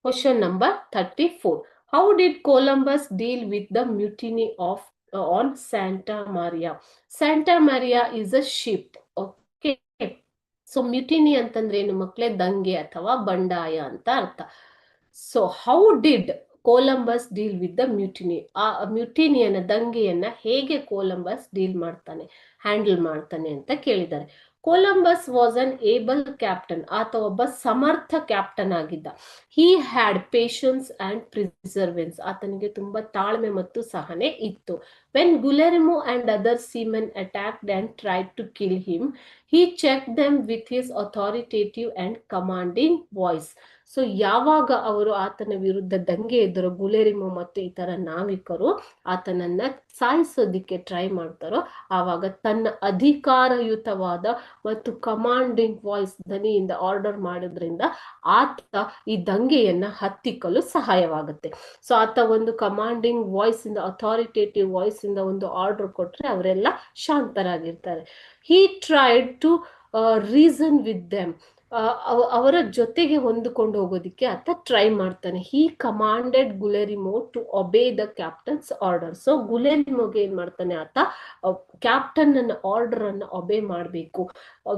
Question number 34. How did Columbus deal with the mutiny of on Santa Maria? Santa Maria is a ship. Okay. So mutiny ಅಂತಂದ್ರೆ ಏನು ಮಕ್ಕಳೇ? ದಂಗೆ ಅಥವಾ ಬಂಡಾಯ ಅಂತ ಅರ್ಥ. So how did Columbus deal with the mutiny? ಆ ಮ್ಯೂಟಿನಿಯನ್ನ, ದಂಗೆಯನ್ನ ಹೇಗೆ ಕೋಲಂಬಸ್ ಡೀಲ್ ಮಾಡ್ತಾನೆ, ಹ್ಯಾಂಡಲ್ ಮಾಡ್ತಾನೆ ಅಂತ ಕೇಳಿದ್ದಾರೆ. Columbus was an able captain. ಆತ ಒಬ್ಬ ಸಮರ್ಥ ಕ್ಯಾಪ್ಟನ್ ಆಗಿದ್ದ. He had patience and perseverance. ಆತನಿಗೆ ತುಂಬಾ ತಾಳ್ಮೆ ಮತ್ತು ಸಹನೆ ಇತ್ತು. When Guillermo and other seamen attacked and tried to kill him, he checked them with his authoritative and commanding voice. So ಯಾವಾಗ ಅವರು ಆತನ ವಿರುದ್ಧ ದಂಗೆ ಎದ್ದರು, ಗುಲೆರಿಮೋ ಮತ್ತು ಇತರ ನಾವಿಕರು ಆತನನ್ನ ಸಾಯಿಸೋದಿಕ್ಕೆ ಟ್ರೈ ಮಾಡ್ತಾರೋ, ಆವಾಗ ತನ್ನ ಅಧಿಕಾರಯುತವಾದ ಮತ್ತು ಕಮಾಂಡಿಂಗ್ ವಾಯ್ಸ್ ಧ್ವನಿಯಿಂದ ಆರ್ಡರ್ ಮಾಡೋದ್ರಿಂದ ಆತ ಈ ದಂಗೆಯನ್ನ ಹತ್ತಿಕ್ಕಲು ಸಹಾಯವಾಗುತ್ತೆ. ಸೊ ಆತ ಒಂದು ಕಮಾಂಡಿಂಗ್ ವಾಯ್ಸ್ ಇಂದ, ಅಥಾರಿಟೇಟಿವ್ ವಾಯ್ಸ್ ಇಂದ ಒಂದು ಆರ್ಡರ್ ಕೊಟ್ರೆ ಅವರೆಲ್ಲ ಶಾಂತರಾಗಿರ್ತಾರೆ. he tried to reason with them. ಅವರ ಜೊತೆಗೆ ಹೊಂದಿಕೊಂಡು ಹೋಗೋದಿಕ್ಕೆ ಆತ ಟ್ರೈ ಮಾಡ್ತಾನೆ. He commanded Guillermo to obey the captain's order. So ಗುಲೆರಿಮೋಗೆ ಏನ್ ಮಾಡ್ತಾನೆ ಆತ, ಕ್ಯಾಪ್ಟನ್ ಅನ್ನ ಆರ್ಡರ್ ಅನ್ನ ಒಬೇ ಮಾಡಬೇಕು,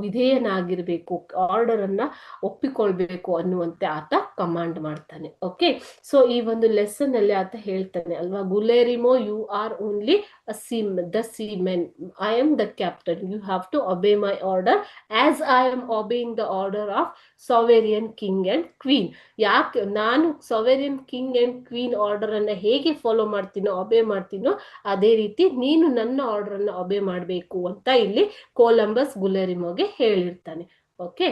ವಿಧೇಯನಾಗಿರ್ಬೇಕು, ಆರ್ಡರ್ ಅನ್ನ ಒಪ್ಪಿಕೊಳ್ಬೇಕು ಅನ್ನುವಂತೆ ಆತ ಕಮಾಂಡ್ ಮಾಡ್ತಾನೆ. ಓಕೆ, ಸೊ ಈ ಒಂದು ಲೆಸನ್ ಅಲ್ಲಿ ಆತ ಹೇಳ್ತಾನೆ ಅಲ್ವಾ, Guillermo you are only the seamen, I am the captain, you have to obey my order as I am obeying the order of sovereign king and queen. ಯಾಕೆ ನಾನು sovereign king and queen order ಅನ್ನ ಹೇಗೆ follow ಮಾಡ್ತೀನೋ, ಒಬೇ ಮಾಡ್ತೀನೋ, ಅದೇ ರೀತಿ ನೀನು ನನ್ನ order ಅನ್ನ ಒಬೇ ಮಾಡಬೇಕು ಅಂತ ಇಲ್ಲಿ ಕೊಲಂಬಸ್ ಗುಲೆರಿಮೋಗೆ ಹೇಳಿರ್ತಾನೆ. ಓಕೆ.